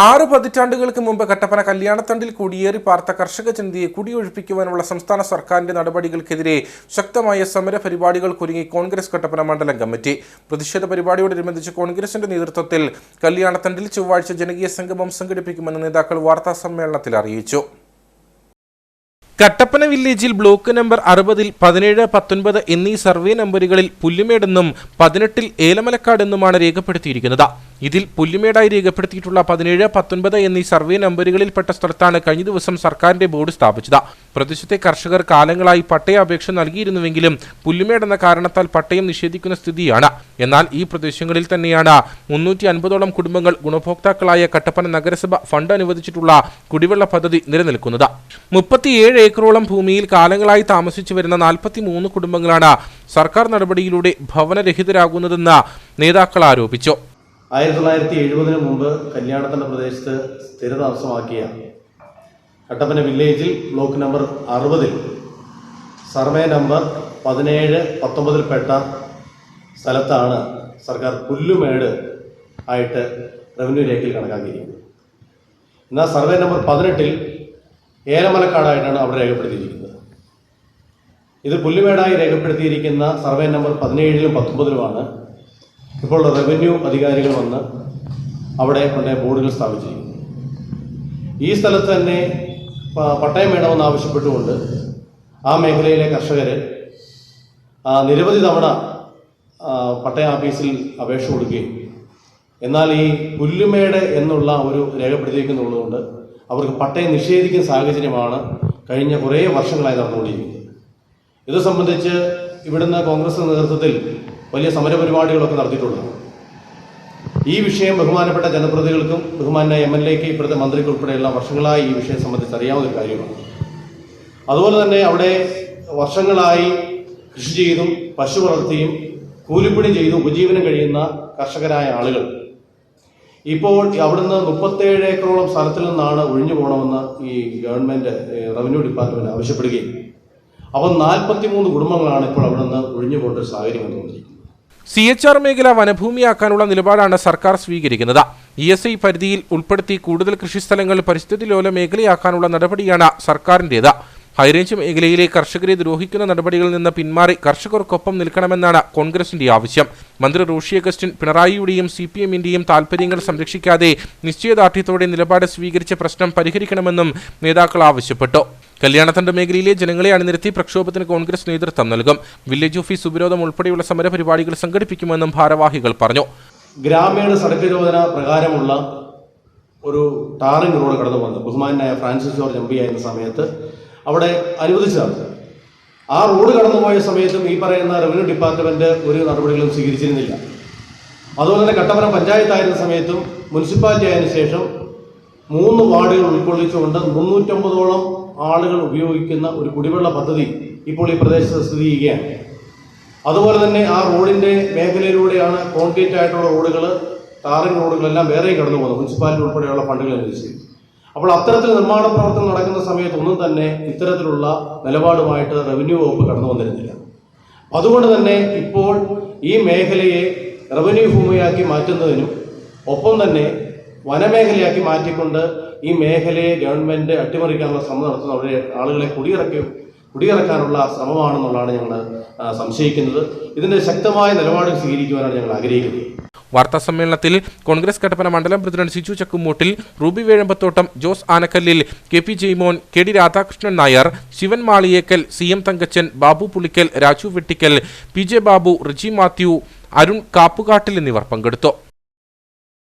6 പതിറ്റാണ്ടുകൾക്ക് മുമ്പ് കട്ടപ്പന കല്യാണത്തണ്ടിൽ കുടിയേറി പാർത്ത കർഷക ജനതയെ കുടിയൊഴിപ്പിക്കുവാനുള്ള സംസ്ഥാന സർക്കാരിന്റെ നടപടികൾക്കെതിരെ ശക്തമായ സമര പരിപാടികൾക്കൊരുങ്ങി കോൺഗ്രസ് കട്ടപ്പന മണ്ഡലം കമ്മിറ്റി. പ്രതിഷേധ പരിപാടിയോടനുബന്ധിച്ച് കോൺഗ്രസിന്റെ നേതൃത്വത്തിൽ കല്യാണത്തണ്ടിൽ ചൊവ്വാഴ്ച ജനകീയ സംഗമം സംഘടിപ്പിക്കുമെന്ന് നേതാക്കൾ വാർത്താസമ്മേളനത്തിൽ അറിയിച്ചു. കട്ടപ്പന വില്ലേജിൽ ബ്ലോക്ക് നമ്പർ 60-ൽ 17, 19 എന്നീ സർവേ നമ്പറുകളിൽ പുല്ലുമേടെന്നും 18-ൽ ഏലമലക്കാട് എന്നുമാണ് രേഖപ്പെടുത്തിയിരിക്കുന്നത്. ഇതിൽ പുല്ലുമേടായി രേഖപ്പെടുത്തിയിട്ടുള്ള 17, 19 എന്നീ സർവേ നമ്പറുകളിൽപ്പെട്ട സ്ഥലത്താണ് കഴിഞ്ഞ ദിവസം സർക്കാരിന്റെ ബോർഡ് സ്ഥാപിച്ചത്. പ്രദേശത്തെ കർഷകർ കാലങ്ങളായി പട്ടയ അപേക്ഷ നൽകിയിരുന്നുവെങ്കിലും പുല്ലുമേടെന്ന കാരണത്താൽ പട്ടയം നിഷേധിക്കുന്ന സ്ഥിതിയാണ്. എന്നാൽ ഈ പ്രദേശങ്ങളിൽ തന്നെയാണ് 350ഓളം കുടുംബങ്ങൾ ഗുണഭോക്താക്കളായ കട്ടപ്പന നഗരസഭ ഫണ്ട് അനുവദിച്ചിട്ടുള്ള കുടിവെള്ള പദ്ധതി നിലനിൽക്കുന്നത്. 37 ഏക്കറോളം ഭൂമിയിൽ കാലങ്ങളായി താമസിച്ചു വരുന്ന 43 കുടുംബങ്ങളാണ് സർക്കാർ നടപടിയിലൂടെ ഭവനരഹിതരാകുന്നതെന്ന് നേതാക്കൾ ആരോപിച്ചു. 1970 മുമ്പ് കല്യാണത്തണ്ട പ്രദേശത്ത് സ്ഥിരതാമസമാക്കിയ കട്ടപ്പന വില്ലേജിൽ ബ്ലോക്ക് നമ്പർ 60-ൽ സർവേ നമ്പർ 17, 19-ൽപ്പെട്ട സ്ഥലത്താണ് സർക്കാർ പുല്ലുമേട് ആയിട്ട് റവന്യൂ രേഖയിൽ കണക്കാക്കിയിരിക്കുന്നത്. എന്നാൽ സർവേ നമ്പർ 18-ൽ ഏലമലക്കാടായിട്ടാണ് അവിടെ രേഖപ്പെടുത്തിയിരിക്കുന്നത്. ഇത് പുല്ലുമേടായി രേഖപ്പെടുത്തിയിരിക്കുന്ന സർവേ നമ്പർ 17-ലും 19-ലുമാണ് ഇപ്പോൾ റവന്യൂ അധികാരികൾ വന്ന് അവിടെ കൊണ്ട് ബോർഡുകൾ സ്ഥാപിച്ചിരിക്കുന്നു. ഈ സ്ഥലത്ത് തന്നെ പട്ടയം വേണമെന്ന് ആവശ്യപ്പെട്ടുകൊണ്ട് ആ മേഖലയിലെ കർഷകർ നിരവധി തവണ പട്ടയ ഓഫീസിൽ അപേക്ഷ കൊടുക്കുകയും എന്നാൽ ഈ പുല്ലുമേട് എന്നുള്ള ഒരു രേഖപ്പെടുത്തിയിരിക്കുന്നുള്ളതുകൊണ്ട് അവർക്ക് പട്ടയം നിഷേധിക്കുന്ന സാഹചര്യമാണ് കഴിഞ്ഞ കുറേ വർഷങ്ങളായി നടന്നുകൊണ്ടിരിക്കുന്നത്. ഇത് സംബന്ധിച്ച് ഇവിടുന്ന് കോൺഗ്രസ് നേതൃത്വത്തിൽ വലിയ സമരപരിപാടികളൊക്കെ നടത്തിയിട്ടുള്ളത്. ഈ വിഷയം ബഹുമാനപ്പെട്ട ജനപ്രതിനിധികൾക്കും ബഹുമാനായ MLAക്ക് ഇപ്പോഴത്തെ മന്ത്രിക്ക് ഉൾപ്പെടെയുള്ള വർഷങ്ങളായി ഈ വിഷയം സംബന്ധിച്ച് അറിയാവുന്ന ഒരു കാര്യമാണ്. അതുപോലെ തന്നെ അവിടെ വർഷങ്ങളായി കൃഷി ചെയ്തും പശു വളർത്തിയും കൂലിപ്പണി ചെയ്തും ഉപജീവനം കഴിയുന്ന കർഷകരായ ആളുകൾ ഇപ്പോൾ അവിടുന്ന് 37 ഏക്കറോളം സ്ഥലത്തിൽ നിന്നാണ് ഒഴിഞ്ഞു പോകണമെന്ന് ഈ ഗവൺമെന്റ് റവന്യൂ ഡിപ്പാർട്ട്മെന്റ് ആവശ്യപ്പെടുകയും അപ്പോൾ 43 കുടുംബങ്ങളാണ് ഇപ്പോൾ അവിടെ നിന്ന് ഒഴിഞ്ഞു പോകേണ്ട ഒരു സാഹചര്യം വന്നുകൊണ്ടിരിക്കുന്നത്. CHR മേഖല വനഭൂമിയാക്കാനുള്ള നിലപാടാണ് സർക്കാർ സ്വീകരിക്കുന്നത്. ESI പരിധിയിൽ ഉൾപ്പെടുത്തി കൂടുതൽ കൃഷിസ്ഥലങ്ങൾ പരിസ്ഥിതി ലോല മേഖലയാക്കാനുള്ള നടപടിയാണ് സർക്കാരിൻ്റേത്. ഹൈറേഞ്ച് മേഖലയിലെ കർഷകരെ ദ്രോഹിക്കുന്ന നടപടികളിൽ നിന്ന് പിന്മാറി കർഷകർക്കൊപ്പം നിൽക്കണമെന്നാണ് കോൺഗ്രസിന്റെ ആവശ്യം. മന്ത്രി റോഷി അഗസ്റ്റിൻ പിണറായിയുടെയും CPM-ന്റെയും താൽപര്യങ്ങൾ സംരക്ഷിക്കാതെ നിശ്ചയദാർഢ്യത്തോടെ നിലപാട് സ്വീകരിച്ച പ്രശ്നം പരിഹരിക്കണമെന്നും നേതാക്കൾ ആവശ്യപ്പെട്ടു. കല്യാണത്തണ്ട് മേഖലയിലെ ജനങ്ങളെ അണിനിരത്തി പ്രക്ഷോഭത്തിന് കോൺഗ്രസ് നേതൃത്വം നൽകും. വില്ലേജ് ഓഫീസ് ഉപരോധം ഉൾപ്പെടെയുള്ള സമരപരിപാടികൾ സംഘടിപ്പിക്കുമെന്നും ഭാരവാഹികൾ പറഞ്ഞു. ഗ്രാമീണ സടക്ക് യോജന പ്രകാരമുള്ള ഒരു ടാറിംഗ് റോഡ് കടന്നു വന്നു ബഹുമാനായ ഫ്രാൻസിസ് ജോർജ് MP ആയിരുന്ന സമയത്ത് അവിടെ അനുവദിച്ചതാണ്. ആ റോഡ് കടന്നുപോയ സമയത്തും ഈ പറയുന്ന റവന്യൂ ഡിപ്പാർട്ട്മെന്റ് ഒരു നടപടികളും സ്വീകരിച്ചിരുന്നില്ല. അതുപോലെ തന്നെ കട്ടപ്പന പഞ്ചായത്തായിരുന്ന സമയത്തും മുനിസിപ്പാലിറ്റി ആയതിനു ശേഷം 3 വാർഡുകൾ ഉൾക്കൊള്ളിച്ചുകൊണ്ട് 350ഓളം ആളുകൾ ഉപയോഗിക്കുന്ന ഒരു കുടിവെള്ള പദ്ധതി ഇപ്പോൾ ഈ പ്രദേശത്ത് സ്ഥിതി ചെയ്യുകയാണ്. അതുപോലെ തന്നെ ആ റോഡിന്റെ മേഖലയിലൂടെയാണ് കോൺക്രീറ്റ് ആയിട്ടുള്ള റോഡുകൾ, ടാറിംഗ് റോഡുകളെല്ലാം വേറെയും കടന്നു പോകുന്നത് മുനിസിപ്പാലിറ്റി ഉൾപ്പെടെയുള്ള ഫണ്ടുകൾ അനുവദിച്ചു. അപ്പോൾ അത്തരത്തിൽ നിർമ്മാണ പ്രവർത്തനം നടക്കുന്ന സമയത്ത് ഒന്നും തന്നെ ഇത്തരത്തിലുള്ള നിലപാടുമായിട്ട് റവന്യൂ വകുപ്പ് കടന്നു വന്നിരുന്നില്ല. അതുകൊണ്ട് തന്നെ ഇപ്പോൾ ഈ മേഖലയെ റവന്യൂ ഭൂമിയാക്കി മാറ്റുന്നതിനും ഒപ്പം തന്നെ വനമേഖലയാക്കി മാറ്റിക്കൊണ്ട് ഈ മേഖലയെ ഗവൺമെന്റ് അട്ടിമറിക്കാനുള്ള ശ്രമം നടത്തുന്ന അവിടെ ആളുകളെ കുടിയിറക്കാനുള്ള ശ്രമമാണെന്നുള്ളതാണ് ഞങ്ങൾ സംശയിക്കുന്നത്. ഇതിന്റെ ശക്തമായ നിലപാട് സ്വീകരിക്കുവാനാണ് ഞങ്ങൾ ആഗ്രഹിക്കുന്നത്. വാർത്താസമ്മേളനത്തിൽ കോൺഗ്രസ് കട്ടപ്പന മണ്ഡലം president Siju Chakkumoottil, Ruby Vezhampathottam, Jose Anakkallil, KP Jaimon, KD Radhakrishnan Nair, Sivan Maliyekkal, CM Thankachan, Babu Pulickal, Raju Vettickal, PJ Babu, Riji Mathew, Arun Kappukattil എന്നിവർ പങ്കെടുത്തു.